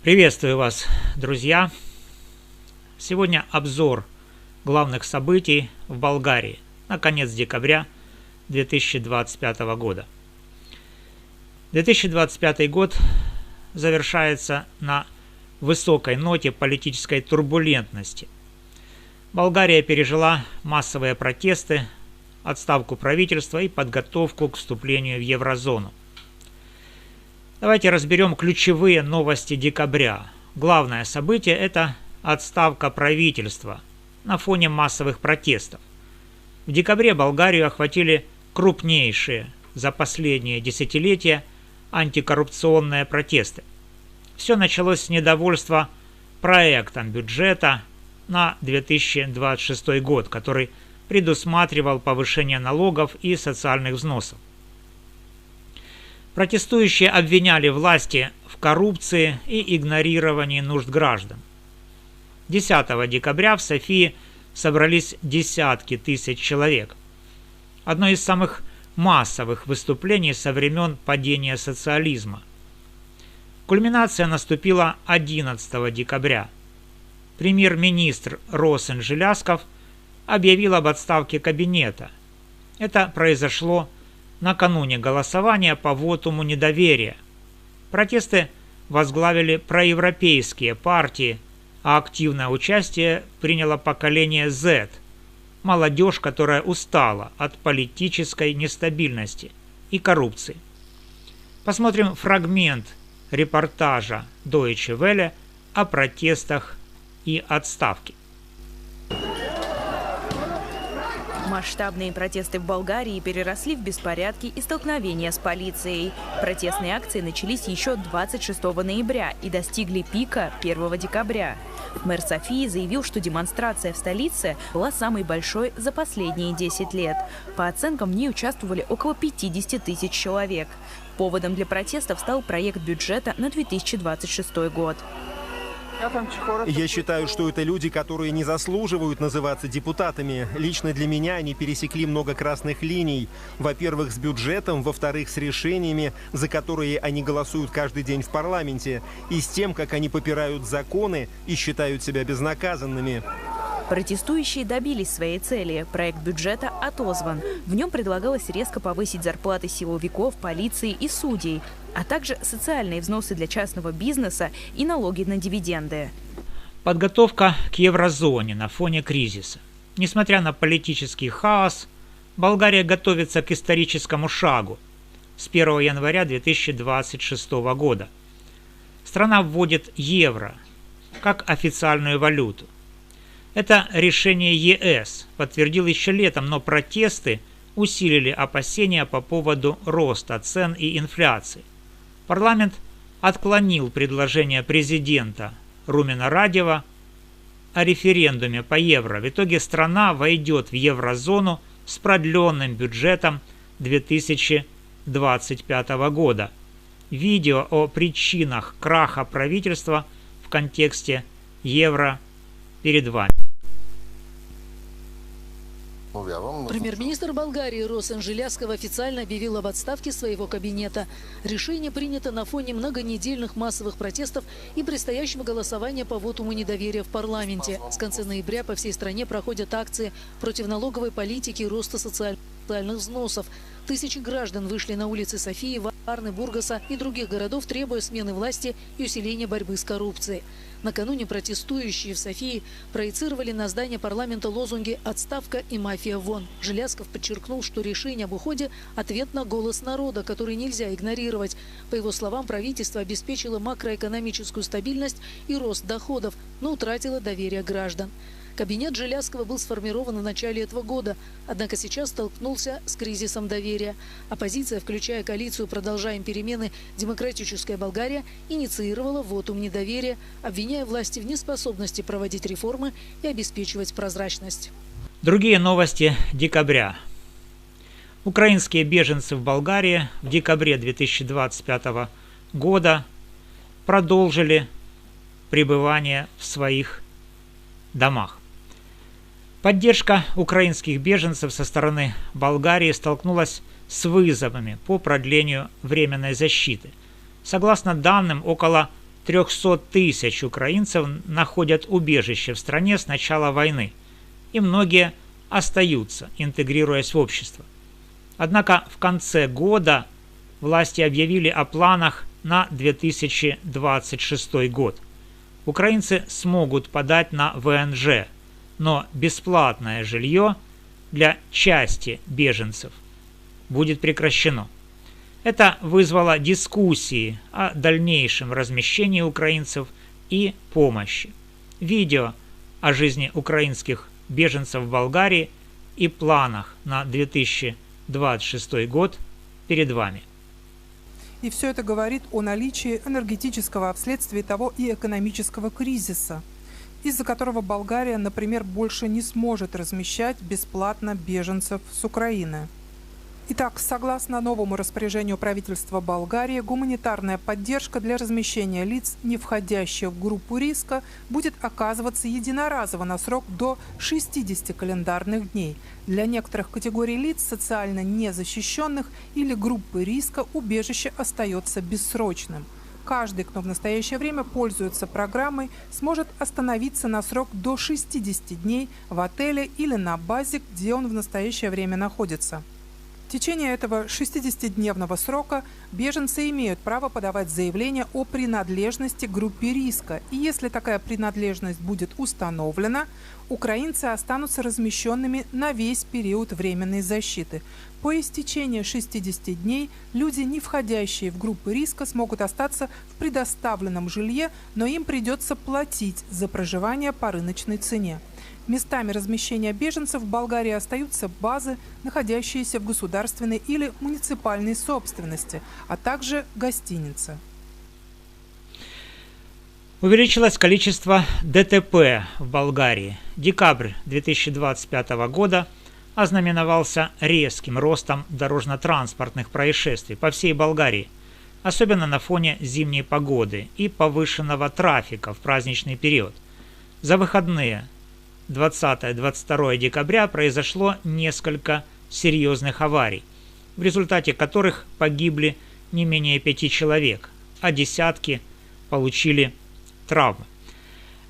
Приветствую вас, друзья! Сегодня обзор главных событий в Болгарии на конец декабря 2025 года. 2025 год завершается на высокой ноте политической турбулентности. Болгария пережила массовые протесты, отставку правительства и подготовку к вступлению в еврозону. Давайте разберем ключевые новости декабря. Главное событие – это отставка правительства на фоне массовых протестов. В декабре Болгарию охватили крупнейшие за последние десятилетия антикоррупционные протесты. Все началось с недовольства проектом бюджета на 2026 год, который предусматривал повышение налогов и социальных взносов. Протестующие обвиняли власти в коррупции и игнорировании нужд граждан. 10 декабря в Софии собрались десятки тысяч человек. Одно из самых массовых выступлений со времен падения социализма. Кульминация наступила 11 декабря. Премьер-министр Росен Желязков объявил об отставке кабинета. Это произошло накануне голосования по вотуму недоверия. Протесты возглавили проевропейские партии, а активное участие приняло поколение Z, молодежь, которая устала от политической нестабильности и коррупции. Посмотрим фрагмент репортажа Deutsche Welle о протестах и отставке. Масштабные протесты в Болгарии переросли в беспорядки и столкновения с полицией. Протестные акции начались еще 26 ноября и достигли пика 1 декабря. Мэр Софии заявил, что демонстрация в столице была самой большой за последние 10 лет. По оценкам, в ней участвовали около 50 тысяч человек. Поводом для протестов стал проект бюджета на 2026 год. Я считаю, что это люди, которые не заслуживают называться депутатами. Лично для меня они пересекли много красных линий. Во-первых, с бюджетом, во-вторых, с решениями, за которые они голосуют каждый день в парламенте, и с тем, как они попирают законы и считают себя безнаказанными. Протестующие добились своей цели. Проект бюджета отозван. В нем предлагалось резко повысить зарплаты силовиков, полиции и судей, а также социальные взносы для частного бизнеса и налоги на дивиденды. Подготовка к еврозоне на фоне кризиса. Несмотря на политический хаос, Болгария готовится к историческому шагу с 1 января 2026 года. Страна вводит евро как официальную валюту. Это решение ЕС подтвердил еще летом, но протесты усилили опасения по поводу роста цен и инфляции. Парламент отклонил предложение президента Румена Радева о референдуме по евро. В итоге страна войдет в еврозону с продленным бюджетом 2025 года. Видео о причинах краха правительства в контексте евро перед вами. Премьер-министр Болгарии Росен Желязков официально объявил об отставке своего кабинета. Решение принято на фоне многонедельных массовых протестов и предстоящего голосования по вотуму недоверия в парламенте. С конца ноября по всей стране проходят акции против налоговой политики и роста социальных взносов. Тысячи граждан вышли на улицы Софии, Варны, Бургаса и других городов, требуя смены власти и усиления борьбы с коррупцией. Накануне протестующие в Софии проецировали на здание парламента лозунги «Отставка и мафия вон». Желязков подчеркнул, что решение об уходе – ответ на голос народа, который нельзя игнорировать. По его словам, правительство обеспечило макроэкономическую стабильность и рост доходов, но утратило доверие граждан. Кабинет Желязкова был сформирован в начале этого года, однако сейчас столкнулся с кризисом доверия. Оппозиция, включая коалицию «Продолжаем перемены. Демократическая Болгария», инициировала вотум недоверия, обвиняя власти в неспособности проводить реформы и обеспечивать прозрачность. Другие новости декабря. Украинские беженцы в Болгарии в декабре 2025 года продолжили пребывание в своих домах. Поддержка украинских беженцев со стороны Болгарии столкнулась с вызовами по продлению временной защиты. Согласно данным, около 300 тысяч украинцев находят убежище в стране с начала войны, и многие остаются, интегрируясь в общество. Однако в конце года власти объявили о планах на 2026 год. Украинцы смогут подать на ВНЖ, но бесплатное жилье для части беженцев будет прекращено. Это вызвало дискуссии о дальнейшем размещении украинцев и помощи. Видео о жизни украинских беженцев в Болгарии и планах на 2026 год перед вами. И все это говорит о наличии энергетического, а вследствие того и экономического кризиса, из-за которого Болгария, например, больше не сможет размещать бесплатно беженцев с Украины. Итак, согласно новому распоряжению правительства Болгарии, гуманитарная поддержка для размещения лиц, не входящих в группу риска, будет оказываться единоразово на срок до 60 календарных дней. Для некоторых категорий лиц, социально незащищенных или группы риска, убежище остается бессрочным. Каждый, кто в настоящее время пользуется программой, сможет остановиться на срок до 60 дней в отеле или на базе, где он в настоящее время находится. В течение этого 60-дневного срока беженцы имеют право подавать заявление о принадлежности к группе риска, и если такая принадлежность будет установлена, украинцы останутся размещенными на весь период временной защиты. По истечении 60 дней люди, не входящие в группы риска, смогут остаться в предоставленном жилье, но им придется платить за проживание по рыночной цене. Местами размещения беженцев в Болгарии остаются базы, находящиеся в государственной или муниципальной собственности, а также гостиницы. Увеличилось количество ДТП в Болгарии. Декабрь 2025 года ознаменовался резким ростом дорожно-транспортных происшествий по всей Болгарии, особенно на фоне зимней погоды и повышенного трафика в праздничный период. За выходные 20-22 декабря произошло несколько серьезных аварий, в результате которых погибли не менее 5 человек, а десятки получили травмы.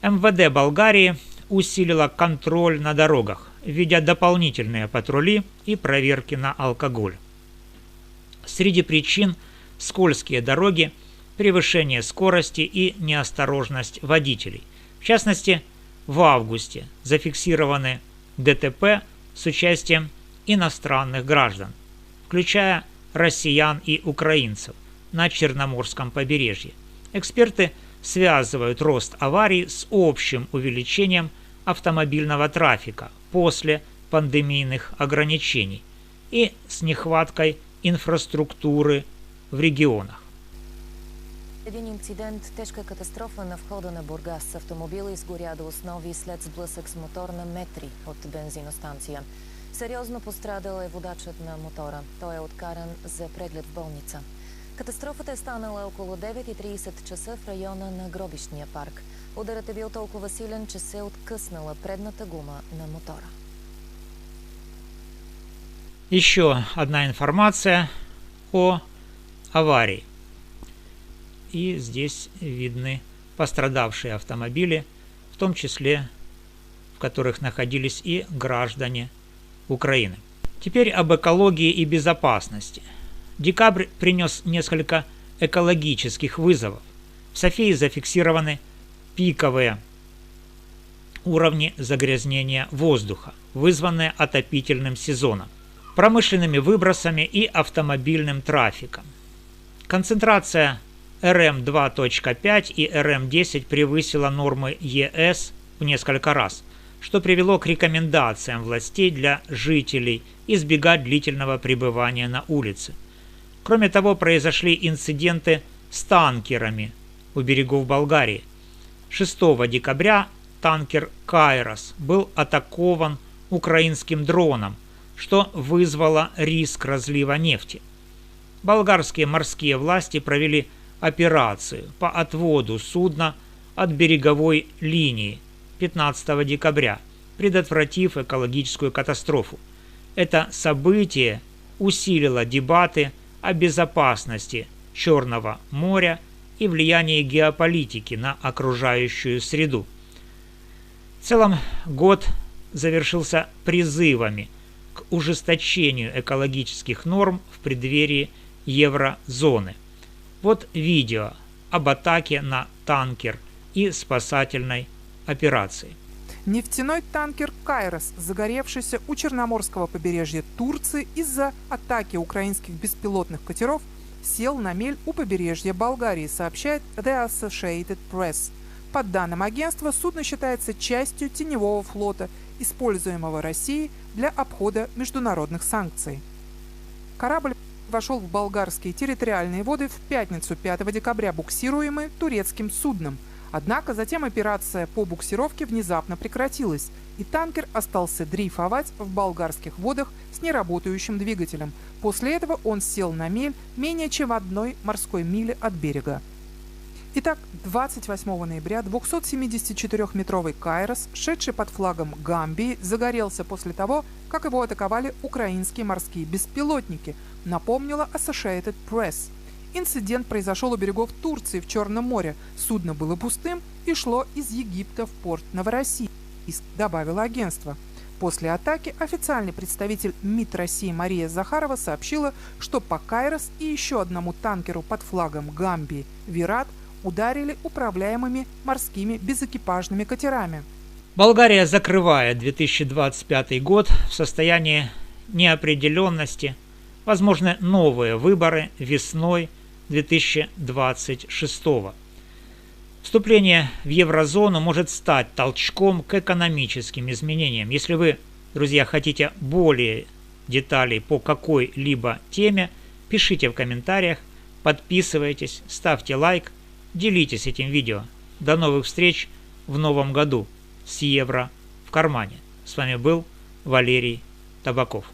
МВД Болгарии усилило контроль на дорогах, введя дополнительные патрули и проверки на алкоголь. Среди причин – скользкие дороги, превышение скорости и неосторожность водителей. В частности, в августе зафиксированы ДТП с участием иностранных граждан, включая россиян и украинцев, на Черноморском побережье. Эксперты связывают рост аварий с общим увеличением автомобильного трафика после пандемийных ограничений и с нехваткой инфраструктуры в регионах. Един инцидент, тежка катастрофа на входа на Бургас. Автомобил изгоря до основи след сблъсък с мотор на метри от бензиностанция. Сериозно пострадал е водачът на мотора. Той е откаран за преглед в болница. Катастрофата е станала около 9:30 часа в района на Гробищния парк. Ударът е бил толкова силен, че се откъснала предната гума на мотора. Еще одна информация о аварии. И здесь видны пострадавшие автомобили, в том числе в которых находились и граждане Украины. Теперь об экологии и безопасности. Декабрь принес несколько экологических вызовов. В Софии зафиксированы пиковые уровни загрязнения воздуха, вызванные отопительным сезоном, промышленными выбросами и автомобильным трафиком. Концентрация РМ2.5 и РМ10 превысила нормы ЕС в несколько раз, что привело к рекомендациям властей для жителей избегать длительного пребывания на улице. Кроме того, произошли инциденты с танкерами у берегов Болгарии. 6 декабря танкер «Кайрос» был атакован украинским дроном, что вызвало риск разлива нефти. Болгарские морские власти провели операцию по отводу судна от береговой линии 15 декабря, предотвратив экологическую катастрофу. Это событие усилило дебаты о безопасности Черного моря и влияние геополитики на окружающую среду. В целом, год завершился призывами к ужесточению экологических норм в преддверии еврозоны. Вот видео об атаке на танкер и спасательной операции. Нефтяной танкер «Кайрос», загоревшийся у Черноморского побережья Турции из-за атаки украинских беспилотных катеров, сел на мель у побережья Болгарии, сообщает The Associated Press. По данным агентства, судно считается частью теневого флота, используемого Россией для обхода международных санкций. Корабль вошел в болгарские территориальные воды в пятницу 5 декабря, буксируемый турецким судном. Однако затем операция по буксировке внезапно прекратилась, и танкер остался дрейфовать в болгарских водах с неработающим двигателем. После этого он сел на мель менее чем в 1 морской миле от берега. Итак, 28 ноября 274-метровый «Кайрос», шедший под флагом Гамбии, загорелся после того, как его атаковали украинские морские беспилотники, напомнила Associated Press. Инцидент произошел у берегов Турции в Черном море. Судно было пустым и шло из Египта в порт Новороссийск, добавило агентство. После атаки официальный представитель МИД России Мария Захарова сообщила, что по «Кайрос» и еще одному танкеру под флагом Гамбии «Вират» ударили управляемыми морскими безэкипажными катерами. Болгария закрывает 2025 год в состоянии неопределенности. Возможны новые выборы весной 2026. Вступление в еврозону может стать толчком к экономическим изменениям. Если вы, друзья, хотите более деталей по какой-либо теме, пишите в комментариях, подписывайтесь, ставьте лайк, делитесь этим видео. До новых встреч в новом году с евро в кармане. С вами был Валерий Табаков.